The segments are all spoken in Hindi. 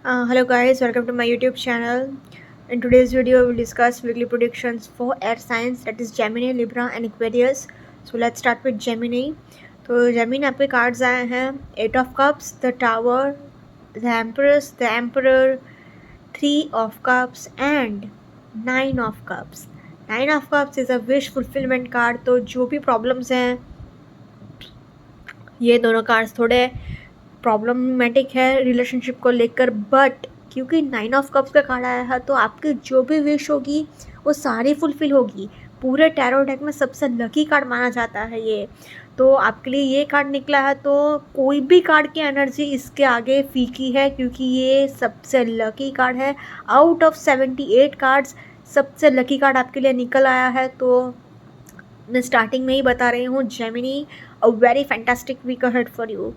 Hello guys, welcome to my YouTube channel. In today's video, we will discuss weekly predictions for air signs, that is Gemini, Libra and Aquarius. So let's start with Gemini. तो Gemini आपके कार्ड्स आए हैं 8 of Cups, the Tower, the Empress, the Emperor, 3 of Cups and 9 of Cups. 9 of Cups is a wish fulfillment card. तो जो भी प्रॉब्लम्स हैं, ये दोनों कार्ड्स थोड़े प्रॉब्लमेटिक है रिलेशनशिप को लेकर, बट क्योंकि 9 ऑफ कप्स का कार्ड आया है तो आपकी जो भी विश होगी वो सारी फुलफिल होगी। पूरे टैरो डेक में सबसे लकी कार्ड माना जाता है ये, तो आपके लिए ये कार्ड निकला है। तो कोई भी कार्ड की एनर्जी इसके आगे फीकी है, क्योंकि ये सबसे लकी कार्ड है। आउट ऑफ 78 कार्ड्स सबसे लकी कार्ड आपके लिए निकल आया है। तो मैं स्टार्टिंग में ही बता रही हूँ, Gemini a very fantastic week ahead for you.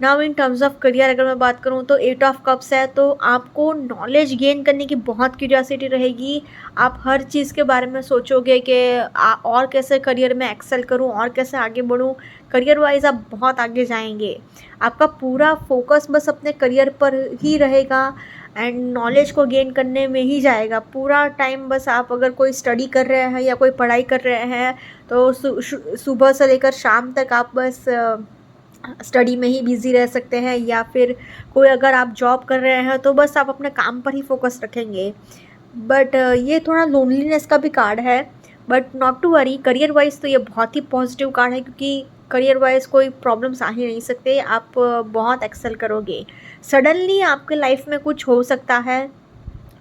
Now in terms of career अगर मैं बात करूँ तो 8 ऑफ कप्स है, तो आपको नॉलेज गेन करने की बहुत क्यूरियोसिटी रहेगी। आप हर चीज़ के बारे में सोचोगे कि और कैसे करियर में एक्सेल करूँ और कैसे आगे बढ़ूँ। करियर वाइज आप बहुत आगे जाएंगे। आपका पूरा फोकस बस अपने करियर पर ही रहेगा एंड नॉलेज को गेन करने में ही जाएगा पूरा टाइम। बस आप अगर कोई स्टडी कर रहे हैं या कोई पढ़ाई कर रहे हैं तो सुबह से लेकर शाम तक आप बस स्टडी में ही बिज़ी रह सकते हैं, या फिर कोई अगर आप जॉब कर रहे हैं तो बस आप अपने काम पर ही फोकस रखेंगे। बट ये थोड़ा लोनलीनेस का भी कार्ड है, but not to worry. Career wise तो ये बहुत ही पॉजिटिव कार्ड है, क्योंकि करियर वाइज कोई प्रॉब्लम्स आ ही नहीं सकते। आप बहुत एक्सेल करोगे। सडनली आपके लाइफ में कुछ हो सकता है,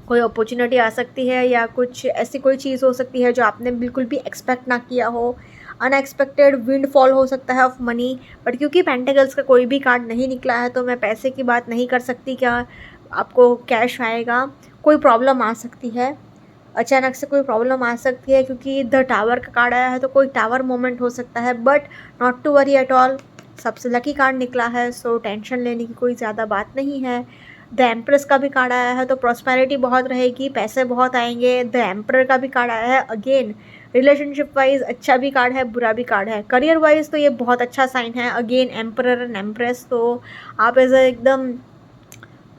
कोई अपॉर्चुनिटी आ सकती है या कुछ ऐसी कोई चीज़ हो सकती है जो आपने बिल्कुल भी एक्सपेक्ट ना किया हो। अनएक्सपेक्टेड विंड फॉल हो सकता है ऑफ मनी। बट क्योंकि पेंटिकल्स का कोई भी कार्ड नहीं निकला है तो मैं पैसे की बात नहीं कर सकती क्या आपको कैश आएगा। कोई प्रॉब्लम आ सकती है, अचानक से कोई प्रॉब्लम आ सकती है, क्योंकि द टावर का कार्ड आया है तो कोई टावर मोमेंट हो सकता है। But not to worry at all, सबसे लकी कार्ड निकला है, सो टेंशन लेने की कोई ज़्यादा बात नहीं है। द एम्प्रेस का भी कार्ड आया है तो प्रॉस्पेरिटी बहुत रहेगी, पैसे बहुत आएंगे। द एम्पर का भी कार्ड आया है, अगेन रिलेशनशिप वाइज अच्छा भी कार्ड है, बुरा भी कार्ड है। करियर वाइज तो ये बहुत अच्छा साइन है, अगेन एम्पर एंड एम्प्रेस। तो आप एज एकदम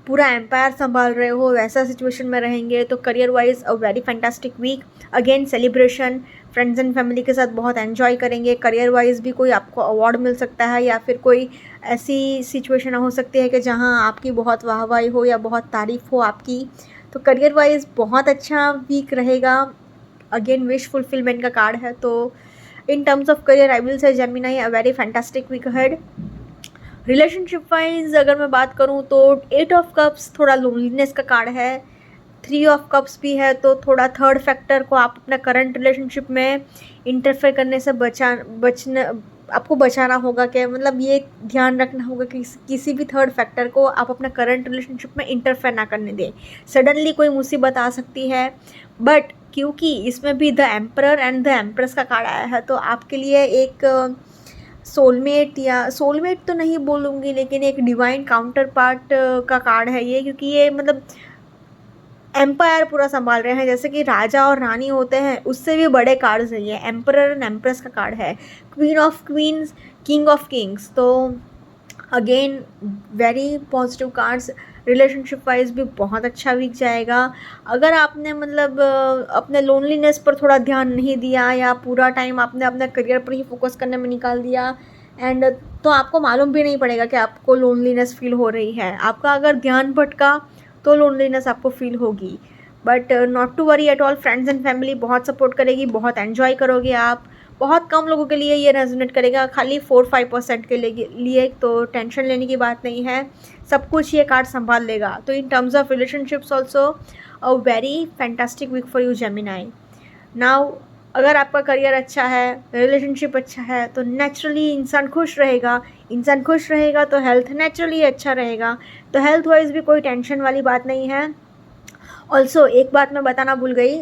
पूरा एम्पायर संभाल रहे हो वैसा सिचुएशन में रहेंगे। तो career wise a very fantastic week. Again celebration, friends and family के साथ बहुत एंजॉय करेंगे। करियर वाइज भी कोई आपको अवार्ड मिल सकता है, या फिर कोई ऐसी सिचुएशन हो सकती है कि जहां आपकी बहुत वाहवाही हो या बहुत तारीफ हो आपकी। तो करियर वाइज बहुत अच्छा वीक रहेगा। अगेन विश फुलफिलमेंट का कार्ड है, तो in terms of career I will say Gemini a very fantastic week ahead. Relationship wise अगर मैं बात करूँ तो 8 ऑफ कप्स थोड़ा लोनलीनेस का कार्ड है, 3 ऑफ कप्स भी है, तो थोड़ा थर्ड फैक्टर को आप अपना करंट रिलेशनशिप में इंटरफेयर करने से बचना आपको बचाना होगा। कि मतलब ये ध्यान रखना होगा कि किसी भी थर्ड फैक्टर को आप अपना करंट रिलेशनशिप में इंटरफेयर ना करने दें। सडनली कोई मुसीबत आ सकती है, बट क्योंकि इसमें भी the emperor and the empress का कार्ड आया है तो आपके लिए एक सोलमेट, या सोलमेट तो नहीं बोलूँगी, लेकिन एक डिवाइन काउंटर पार्ट का कार्ड है ये, क्योंकि ये मतलब एम्पायर पूरा संभाल रहे हैं। जैसे कि राजा और रानी होते हैं, उससे भी बड़े कार्ड्स है ये। एम्परर एंड एम्प्रेस का कार्ड है, queen of queens, king of kings. तो again very positive cards. Relationship wise भी बहुत अच्छा वीक जाएगा। अगर आपने मतलब अपने लोनलीनेस पर थोड़ा ध्यान नहीं दिया, या पूरा टाइम आपने अपने करियर पर ही फोकस करने में निकाल दिया एंड तो आपको मालूम भी नहीं पड़ेगा कि आपको लोनलीनेस फील हो रही है। आपका अगर ध्यान भटका तो लोनलीनेस आपको फील होगी। But not to worry at all, friends and family बहुत सपोर्ट करेगी, बहुत एन्जॉय करोगे आप। बहुत कम लोगों के लिए ये रेजोनेट करेगा, खाली 4-5% के लिए, तो टेंशन लेने की बात नहीं है, सब कुछ ये कार्ड संभाल लेगा। तो in terms of relationships also a very fantastic week for you Gemini. Now अगर आपका करियर अच्छा है, रिलेशनशिप अच्छा है, तो नेचुरली इंसान खुश रहेगा। इंसान खुश रहेगा तो हेल्थ नेचुरली अच्छा रहेगा। तो हेल्थ वाइज भी कोई टेंशन वाली बात नहीं है। ऑल्सो एक बात मैं बताना भूल गई,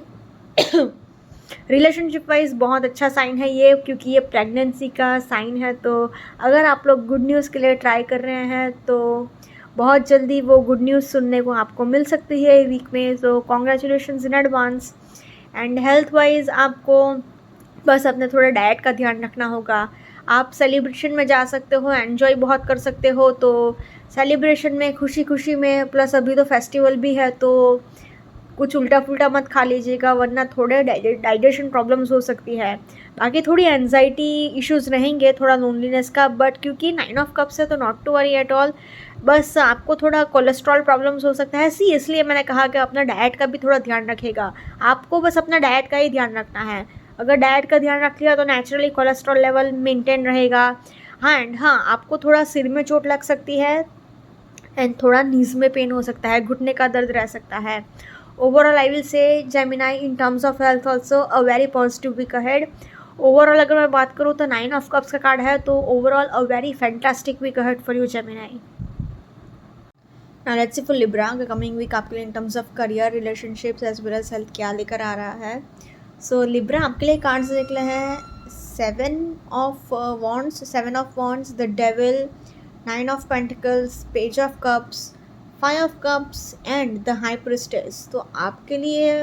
रिलेशनशिप वाइज बहुत अच्छा साइन है ये, क्योंकि ये प्रेगनेंसी का साइन है। तो अगर आप लोग गुड न्यूज़ के लिए ट्राई कर रहे हैं तो बहुत जल्दी वो गुड न्यूज़ सुनने को आपको मिल सकती है वीक में। तो congratulations in advance. And health wise आपको बस अपने थोड़ा डाइट का ध्यान रखना होगा। आप सेलिब्रेशन में जा सकते हो, एन्जॉय बहुत कर सकते हो। तो सेलिब्रेशन में खुशी खुशी में, प्लस अभी तो फेस्टिवल भी है, तो कुछ उल्टा पुल्टा मत खा लीजिएगा, वरना थोड़े डाइजेशन प्रॉब्लम्स हो सकती है। बाकी थोड़ी एनजाइटी इश्यूज रहेंगे, थोड़ा लोनलीनेस का, बट क्योंकि 9 ऑफ कप्स है तो not to worry at all. बस आपको थोड़ा कोलेस्ट्रॉल प्रॉब्लम्स हो सकता है, इसलिए मैंने कहा कि अपना डाइट का भी थोड़ा ध्यान रखेगा। आपको बस अपना डाइट का ही ध्यान रखना है। अगर डाइट का ध्यान रख लिया तो नेचुरली कोलेस्ट्रॉल लेवल मेंटेन रहेगा। हाँ, एंड हाँ, आपको थोड़ा सिर में चोट लग सकती है, एंड थोड़ा नीज में पेन हो सकता है, घुटने का दर्द रह सकता है। Overall I will say Gemini in terms of health also a very positive week ahead. Overall अगर मैं बात करूँ तो 9 ऑफ कप्स का कार्ड है, तो overall a very fantastic week ahead for you Gemini. Now let's see for Libra the coming week आपके लिए in terms of career, relationships as well as health क्या लेकर आ रहा है। So Libra आपके लिए कार्ड्स निकले हैं 7 of Wands, the Devil, 9 of Pentacles, Page of Cups, 5 of Cups and the High Priestess। तो आपके लिए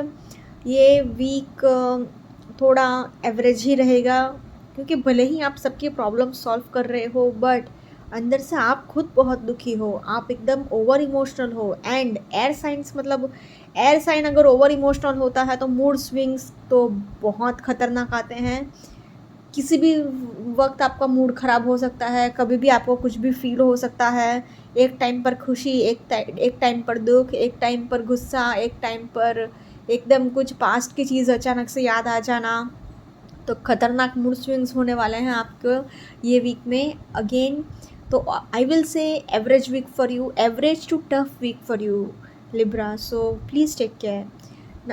ये वीक थोड़ा एवरेज ही रहेगा, क्योंकि भले ही आप सबकी प्रॉब्लम सॉल्व कर रहे हो, बट अंदर से आप खुद बहुत दुखी हो, आप एकदम ओवर इमोशनल हो। एंड एयर साइंस, मतलब एयर साइन अगर ओवर इमोशनल होता है तो मूड स्विंग्स तो बहुत ख़तरनाक आते हैं। किसी भी वक्त आपका मूड ख़राब हो सकता है, कभी भी आपको कुछ भी फील हो सकता है। एक टाइम पर खुशी, एक टाइम पर दुख, एक टाइम पर गुस्सा, एक टाइम पर एकदम कुछ पास्ट की चीज़ अचानक से याद आ जाना। तो ख़तरनाक मूड स्विंग्स होने वाले हैं आपको ये वीक में अगेन। तो I will say average week for you, average to tough week for you Libra, so please take care.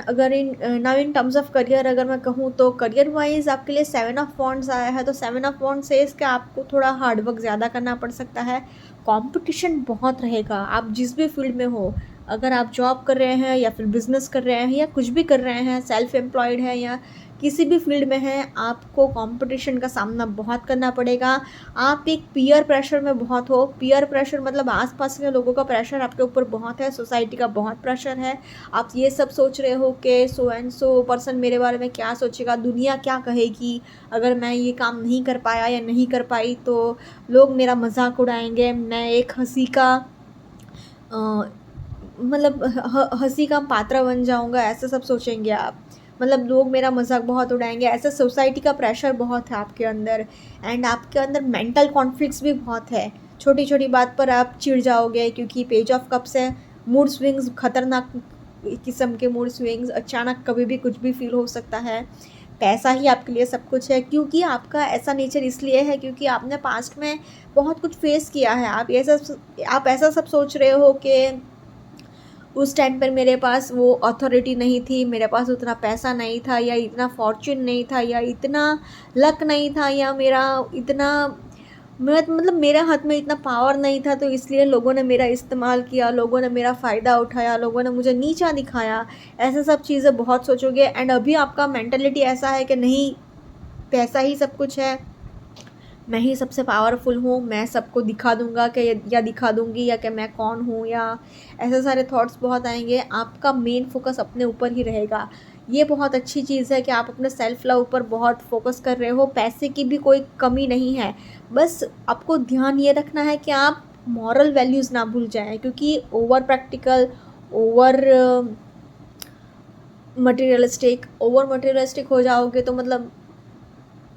अगर इन टर्म्स ऑफ करियर अगर मैं कहूँ तो करियर वाइज आपके लिए 7 of Wands आया है, तो 7 of Wands से इसके आपको थोड़ा हार्डवर्क ज़्यादा करना पड़ सकता है। कंपटीशन बहुत रहेगा, आप जिस भी फील्ड में हो, अगर आप जॉब कर रहे हैं या फिर बिजनेस कर रहे हैं या कुछ भी कर रहे हैं, सेल्फ एम्प्लॉयड है या किसी भी फील्ड में है, आपको कंपटीशन का सामना बहुत करना पड़ेगा। आप एक पीयर प्रेशर में बहुत हो। पीयर प्रेशर मतलब आसपास के लोगों का प्रेशर आपके ऊपर बहुत है, सोसाइटी का बहुत प्रेशर है। आप ये सब सोच रहे हो कि सो एंड सो पर्सन मेरे बारे में क्या सोचेगा, दुनिया क्या कहेगी, अगर मैं ये काम नहीं कर पाया या नहीं कर पाई तो लोग मेरा मजाक उड़ाएंगे, मैं एक हंसी का मतलब हंसी का पात्र बन जाऊंगा, ऐसा सब सोचेंगे आप। मतलब लोग मेरा मजाक बहुत उड़ाएंगे, ऐसा सोसाइटी का प्रेशर बहुत है आपके अंदर। एंड आपके अंदर मेंटल कॉन्फ्लिक्ट्स भी बहुत है, छोटी छोटी बात पर आप चिढ़ जाओगे, क्योंकि पेज ऑफ कप्स है। मूड स्विंग्स, खतरनाक किस्म के मूड स्विंग्स, अचानक कभी भी कुछ भी फील हो सकता है। पैसा ही आपके लिए सब कुछ है, क्योंकि आपका ऐसा नेचर इसलिए है क्योंकि आपने पास्ट में बहुत कुछ फेस किया है। आप ऐसा सब सोच रहे हो कि उस टाइम पर मेरे पास वो अथॉरिटी नहीं थी, मेरे पास उतना पैसा नहीं था, या इतना फॉर्च्यून नहीं था, या इतना लक नहीं था, या मेरा इतना मतलब मेरे हाथ में इतना पावर नहीं था, तो इसलिए लोगों ने मेरा इस्तेमाल किया, लोगों ने मेरा फ़ायदा उठाया, लोगों ने मुझे नीचा दिखाया। ऐसा सब चीज़ें बहुत सोचोगे। एंड अभी आपका मेंटालिटी ऐसा है कि नहीं, पैसा ही सब कुछ है, मैं ही सबसे पावरफुल हूँ, मैं सबको दिखा दूँगा कि या दिखा दूँगी या कि मैं कौन हूँ, या ऐसे सारे थॉट्स बहुत आएंगे। आपका मेन फोकस अपने ऊपर ही रहेगा। ये बहुत अच्छी चीज़ है कि आप अपने सेल्फ लव पर बहुत फोकस कर रहे हो। पैसे की भी कोई कमी नहीं है, बस आपको ध्यान ये रखना है कि आप मॉरल वैल्यूज़ ना भूल जाएं, क्योंकि ओवर प्रैक्टिकल, ओवर मटेरियलिस्टिक हो जाओगे तो मतलब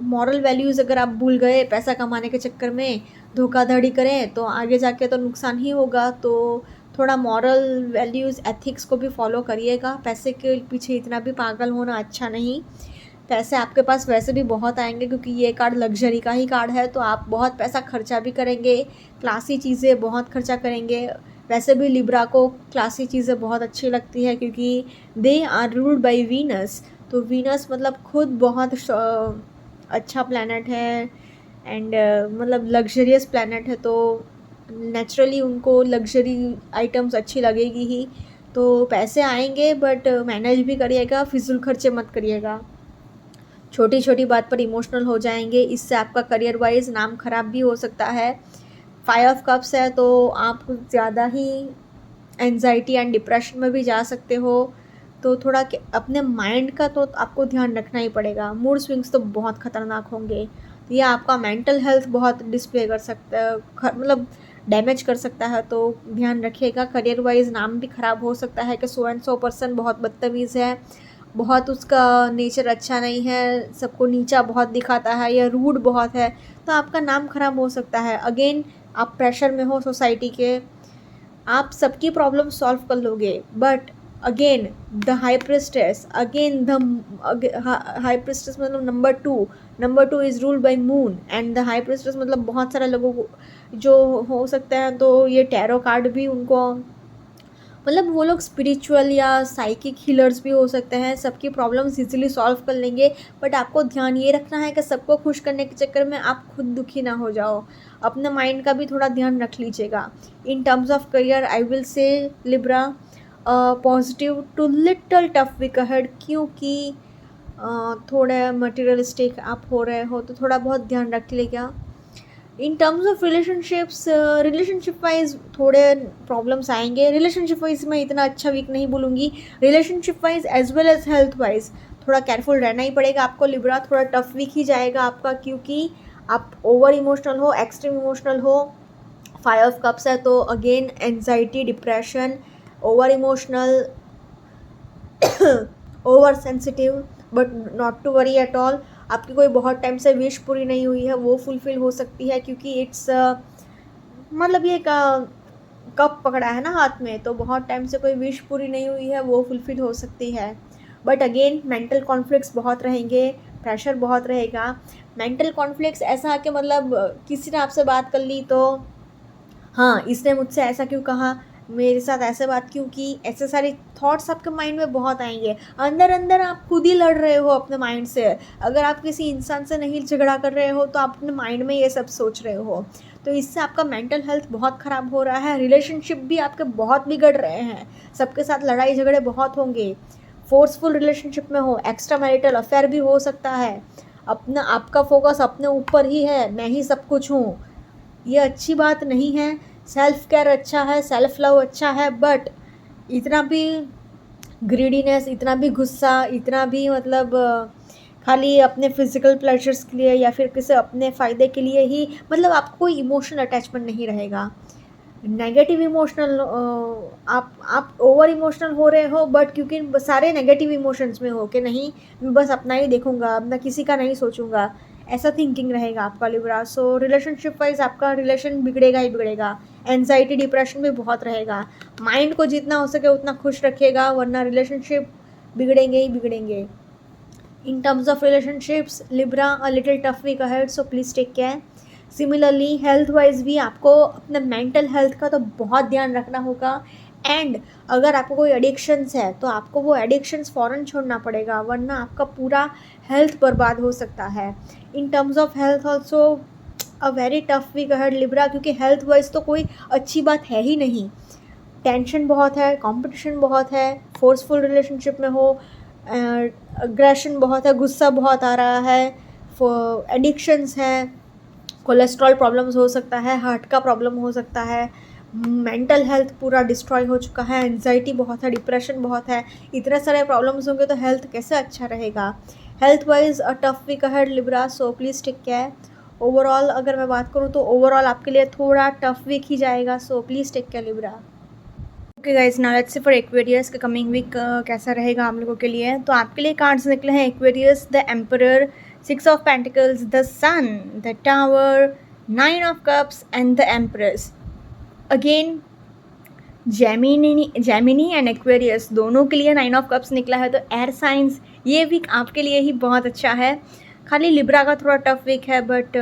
मॉरल वैल्यूज़ अगर आप भूल गए पैसा कमाने के चक्कर में, धोखाधड़ी करें, तो आगे जाके तो नुकसान ही होगा। तो थोड़ा मॉरल वैल्यूज़, एथिक्स को भी फॉलो करिएगा। पैसे के पीछे इतना भी पागल होना अच्छा नहीं। पैसे आपके पास वैसे भी बहुत आएंगे, क्योंकि ये कार्ड लग्जरी का ही कार्ड है, तो आप बहुत पैसा खर्चा भी करेंगे, क्लासी चीज़ें बहुत खर्चा करेंगे। वैसे भी लिब्रा को क्लासी चीज़ें बहुत अच्छी लगती है, क्योंकि they are ruled by Venus. तो वीनस मतलब खुद बहुत अच्छा प्लैनेट है, एंड मतलब लग्जरियस प्लैनेट है, तो नेचुरली उनको लग्जरी आइटम्स अच्छी लगेगी ही। तो पैसे आएंगे, बट मैनेज भी करिएगा, फिजूल खर्चे मत करिएगा। छोटी छोटी बात पर इमोशनल हो जाएंगे, इससे आपका करियर वाइज नाम खराब भी हो सकता है। 5 of Cups है, तो आप ज़्यादा ही एंजाइटी एंड डिप्रेशन में भी जा सकते हो। तो थोड़ा अपने माइंड का तो आपको ध्यान रखना ही पड़ेगा। मूड स्विंग्स तो बहुत ख़तरनाक होंगे, या आपका मेंटल हेल्थ बहुत डिस्प्ले कर सकता है, मतलब डैमेज कर सकता है, तो ध्यान रखिएगा। करियर वाइज नाम भी ख़राब हो सकता है कि सो एंड सो पर्सन बहुत बदतमीज़ है, बहुत उसका नेचर अच्छा नहीं है, सबको नीचा बहुत दिखाता है या रूड बहुत है, तो आपका नाम ख़राब हो सकता है। अगेन आप प्रेशर में हो सोसाइटी के, आप सबकी प्रॉब्लम सॉल्व कर लोगे, but again the high priestess, again the high priestess मतलब number two is ruled by moon, and the high priestess मतलब बहुत सारे लोगों को जो हो सकते हैं, तो ये टैरो कार्ड भी उनको, मतलब वो लोग स्पिरिचुअल या साइकिक हीलर्स भी हो सकते हैं, सबकी प्रॉब्लम्स इजीली सॉल्व कर लेंगे। बट आपको ध्यान ये रखना है कि सबको खुश करने के चक्कर में आप खुद दुखी ना हो जाओ, अपने माइंड का भी थोड़ा ध्यान रख लीजिएगा। In terms of career I will say Libra positive to little tough week ahead, क्योंकि थोड़ा मटेरियलिस्टिक आप हो रहे हो, तो थोड़ा बहुत ध्यान रख लीजिएगा। In terms of relationships, relationship wise थोड़े प्रॉब्लम्स आएंगे। रिलेशनशिप वाइज मैं इतना अच्छा वीक नहीं बोलूँगी, relationship wise as well as health wise थोड़ा केयरफुल रहना ही पड़ेगा आपको लिब्रा। थोड़ा टफ वीक ही जाएगा आपका, क्योंकि आप ओवर इमोशनल हो, एक्सट्रीम इमोशनल हो। 5 ऑफ कप्स है, तो again anxiety, depression, over emotional, over sensitive, but not to worry at all. आपकी कोई बहुत टाइम से विश पूरी नहीं हुई है, वो फुलफिल हो सकती है, क्योंकि इट्स मतलब ये कप पकड़ा है ना हाथ में, तो बहुत टाइम से कोई विश पूरी नहीं हुई है, वो फुलफिल हो सकती है। बट अगेन मेंटल कॉन्फ्लिक्ट्स बहुत रहेंगे, प्रेशर बहुत रहेगा। मेंटल कॉन्फ्लिक्ट्स ऐसा है कि मतलब किसी ने आपसे बात कर ली तो हाँ, इसने मुझसे ऐसा क्यों कहा, मेरे साथ ऐसे बात क्यों की, ऐसे सारे थॉट्स आपके माइंड में बहुत आएंगे। अंदर अंदर आप खुद ही लड़ रहे हो अपने माइंड से। अगर आप किसी इंसान से नहीं झगड़ा कर रहे हो, तो आप अपने माइंड में ये सब सोच रहे हो, तो इससे आपका मेंटल हेल्थ बहुत ख़राब हो रहा है। रिलेशनशिप भी आपके बहुत बिगड़ रहे हैं, सबके साथ लड़ाई झगड़े बहुत होंगे। फोर्सफुल रिलेशनशिप में हो, एक्स्ट्रा मैरिटल अफेयर भी हो सकता है। अपना आपका फोकस अपने ऊपर ही है, मैं ही सब कुछ हूँ, ये अच्छी बात नहीं है। सेल्फ केयर अच्छा है, सेल्फ लव अच्छा है, बट इतना भी ग्रीडीनेस, इतना भी गुस्सा, इतना भी मतलब खाली अपने फिजिकल प्लेजर्स के लिए या फिर किसी अपने फ़ायदे के लिए ही, मतलब आपको कोई इमोशनल अटैचमेंट नहीं रहेगा। नेगेटिव इमोशनल, आप ओवर इमोशनल हो रहे हो, बट क्योंकि सारे नेगेटिव इमोशंस में हो कि नहीं मैं बस अपना ही देखूंगा, मैं किसी का नहीं सोचूंगा, ऐसा थिंकिंग रहेगा आपका लिब्रा। सो रिलेशनशिप वाइज आपका रिलेशन बिगड़ेगा ही बिगड़ेगा। एनजाइटी, डिप्रेशन भी बहुत रहेगा। माइंड को जितना हो सके उतना खुश रखिएगा, वरना रिलेशनशिप बिगड़ेंगे ही बिगड़ेंगे। In terms of relationships Libra a little tough week ahead, so please take care. Similarly health wise भी आपको अपने मेंटल हेल्थ का तो बहुत ध्यान रखना होगा। एंड अगर आपको कोई एडिक्शंस है, तो आपको वो एडिक्शंस फ़ौरन छोड़ना पड़ेगा, वरना आपका पूरा हेल्थ बर्बाद हो सकता है। In terms of health also a very tough week ahead Libra, क्योंकि हेल्थ वाइज तो कोई अच्छी बात है ही नहीं। टेंशन बहुत है, कंपटीशन बहुत है, फोर्सफुल रिलेशनशिप में हो, अग्रेशन बहुत है, गुस्सा बहुत आ रहा है, एडिक्शंस हैं, कोलेस्ट्रॉल प्रॉब्लम्स हो सकता है, हार्ट का प्रॉब्लम हो सकता है, मेंटल हेल्थ पूरा डिस्ट्रॉय हो चुका है, एंजाइटी बहुत है, डिप्रेशन बहुत है। इतने सारे प्रॉब्लम्स होंगे तो हेल्थ कैसे अच्छा रहेगा। Health wise a tough week ahead Libra, so please take care. Overall अगर मैं बात करूँ तो ओवरऑल आपके लिए थोड़ा टफ वीक ही जाएगा, so please take care Libra. Okay guys, now let's see for Aquarius का कमिंग वीक कैसा रहेगा हम लोगों के लिए। तो आपके लिए कार्ड्स निकले हैं Aquarius, the emperor, 6 of pentacles, the sun, the tower, 9 of cups and the empress. Again Gemini and Aquarius दोनों के लिए 9 ऑफ कप्स निकला है, तो एयर साइंस ये वीक आपके लिए ही बहुत अच्छा है। खाली लिब्रा का थोड़ा टफ वीक है, बट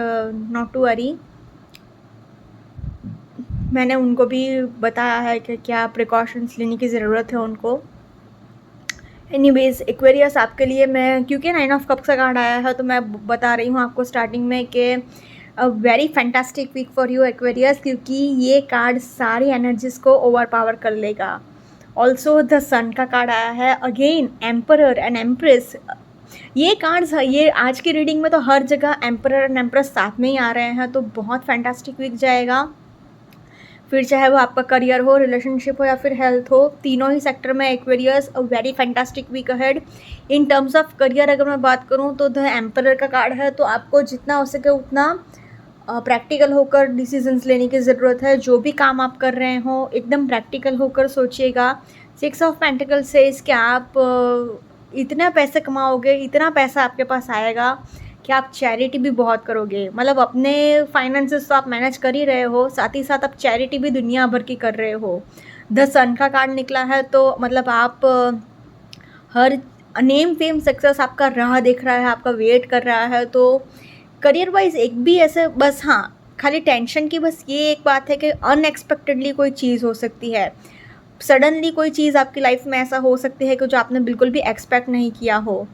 नॉट टू वरी, मैंने उनको भी बताया है कि क्या प्रिकॉशंस लेने की ज़रूरत है उनको। एनीवेज एक्वेरियस आपके लिए मैं, क्योंकि 9 ऑफ कप्स का कार्ड आया है, तो मैं बता रही हूँ आपको स्टार्टिंग में कि a very fantastic week for you Aquarius, क्योंकि ये कार्ड सारी एनर्जीज़ को ओवर पावर कर लेगा। ऑल्सो द सन का कार्ड आया है, अगेन एम्परर एंड एम्प्रेस। ये कार्ड्स, ये आज की रीडिंग में तो हर जगह एम्परर एंड एम्प्रेस साथ में ही आ रहे हैं, तो बहुत फैंटास्टिक वीक जाएगा। फिर चाहे वो आपका करियर हो, रिलेशनशिप हो या फिर हेल्थ हो, तीनों ही सेक्टर में Aquarius a very fantastic week ahead. In terms of career अगर मैं बात करूँ तो द एम्परर का कार्ड है, तो आपको जितना हो सके उतना प्रैक्टिकल होकर डिसीजंस लेने की ज़रूरत है। जो भी काम आप कर रहे हो एकदम प्रैक्टिकल होकर सोचिएगा। 6 ऑफ पेंटिकल सेज कि आप इतना पैसे कमाओगे, इतना पैसा आपके पास आएगा कि आप चैरिटी भी बहुत करोगे। मतलब अपने फाइनेंसेस तो आप मैनेज कर ही रहे हो, साथ ही साथ आप चैरिटी भी दुनिया भर की कर रहे हो। द सन का कार्ड निकला है, तो मतलब आप हर नेम फेम सक्सेस आपका राह देख रहा है, आपका वेट कर रहा है। तो करियर वाइज एक भी ऐसे बस हाँ, खाली टेंशन की बस ये एक बात है कि अनएक्सपेक्टेडली कोई चीज़ हो सकती है, सडनली कोई चीज़ आपकी लाइफ में ऐसा हो सकती है कि जो आपने बिल्कुल भी एक्सपेक्ट नहीं किया हो।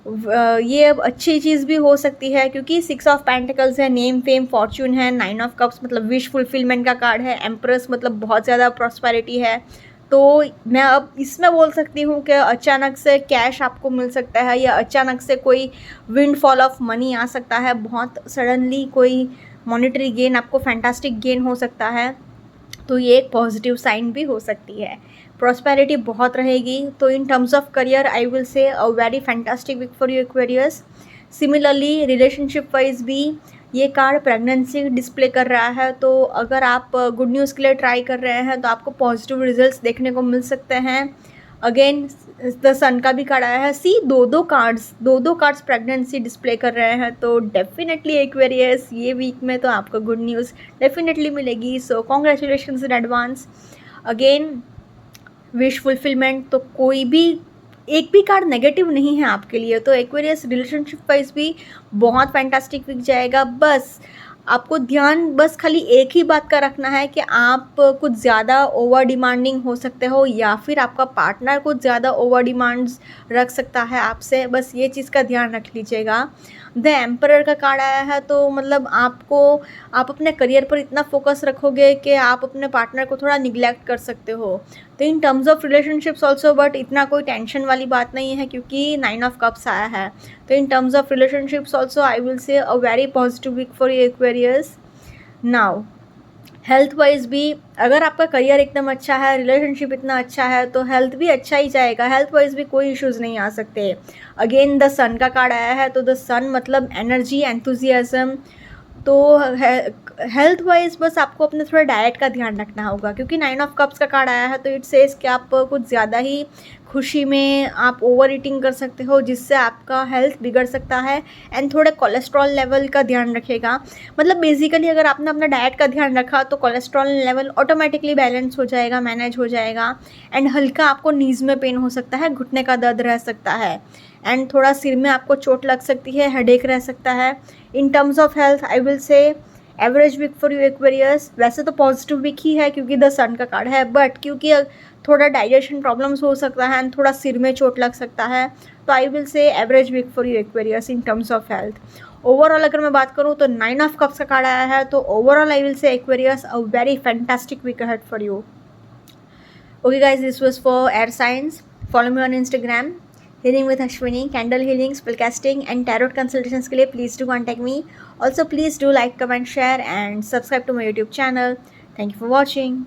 ये अब अच्छी चीज़ भी हो सकती है क्योंकि 6 ऑफ पेंटिकल्स है, नेम फेम फॉर्च्यून है, 9 ऑफ कप्स मतलब विश फुलफिलमेंट का कार्ड है, एम्प्रेस मतलब बहुत ज़्यादा प्रॉस्पेरिटी है। तो मैं अब इसमें बोल सकती हूँ कि अचानक से कैश आपको मिल सकता है या अचानक से कोई विंडफॉल ऑफ मनी आ सकता है, बहुत सडनली कोई मॉनेटरी गेन, आपको फैंटास्टिक गेन हो सकता है। तो ये एक पॉजिटिव साइन भी हो सकती है। प्रॉस्पेरिटी बहुत रहेगी। तो in terms of career I will say a very fantastic week for you Aquarius. Similarly relationship wise भी ये कार्ड प्रेगनेंसी डिस्प्ले कर रहा है, तो अगर आप गुड न्यूज़ के लिए ट्राई कर रहे हैं तो आपको पॉजिटिव रिजल्ट्स देखने को मिल सकते हैं। अगेन द सन का भी कार्ड आया है। सी दो दो कार्ड्स प्रेगनेंसी डिस्प्ले कर रहे हैं, तो डेफिनेटली एक्वेरियस ये वीक में तो आपको गुड न्यूज़ डेफिनेटली मिलेगी। सो congratulations in advance. Again wish fulfilment, तो कोई भी एक भी कार्ड नेगेटिव नहीं है आपके लिए। तो एक्वेरियस रिलेशनशिप वाइज भी बहुत फैंटास्टिक वीक जाएगा। बस आपको ध्यान बस खाली एक ही बात का रखना है कि आप कुछ ज़्यादा ओवर डिमांडिंग हो सकते हो या फिर आपका पार्टनर कुछ ज़्यादा ओवर डिमांड्स रख सकता है आपसे, बस ये चीज़ का ध्यान रख लीजिएगा। द एम्परर का कार्ड आया है, तो मतलब आप अपने करियर पर इतना फोकस रखोगे कि आप अपने पार्टनर को थोड़ा निगलेक्ट कर सकते हो। तो in terms of relationships also but इतना कोई टेंशन वाली बात नहीं है क्योंकि 9 ऑफ कप्स आया है। तो in terms of relationships also I will say a very positive week for you Aquarius. Now health wise भी अगर आपका करियर एकदम अच्छा है, रिलेशनशिप इतना अच्छा है, तो हेल्थ भी अच्छा ही जाएगा। हेल्थ वाइज भी कोई इश्यूज़ नहीं आ सकते। अगेन द सन का कार्ड आया है, तो द सन मतलब एनर्जी, एंथुजियाज्म। तो हेल्थ वाइज बस आपको अपने थोड़ा डाइट का ध्यान रखना होगा क्योंकि 9 ऑफ कप्स का कार्ड आया है, तो इट सेज कि आप कुछ ज़्यादा ही खुशी में आप ओवर ईटिंग कर सकते हो जिससे आपका हेल्थ बिगड़ सकता है। एंड थोड़े कोलेस्ट्रॉल लेवल का ध्यान रखेगा। मतलब बेसिकली अगर आपने अपना डाइट का ध्यान रखा तो कोलेस्ट्रॉल लेवल ऑटोमेटिकली बैलेंस हो जाएगा, मैनेज हो जाएगा। एंड हल्का आपको नीज में पेन हो सकता है, घुटने का दर्द रह सकता है, एंड थोड़ा सिर में आपको चोट लग सकती है, हेडेक रह सकता है। In terms of health I will say average week for you Aquarius. वैसे तो पॉजिटिव वीक ही है क्योंकि द सन का कार्ड है, बट क्योंकि थोड़ा डाइजेशन प्रॉब्लम्स हो सकता है एंड थोड़ा सिर में चोट लग सकता है, तो I will say average week for you Aquarius in terms of health. Overall अगर मैं बात करूँ तो 9 ऑफ कप्स का कार्ड आया है, तो overall I will say Aquarius a very fantastic week ahead for you. Okay guys, this was for air signs. Follow me on Instagram Healing with Ashwini, candle healing, spellcasting and tarot consultations के लिए please do contact me. Also please do like, comment, share and subscribe to my YouTube channel. Thank you for watching.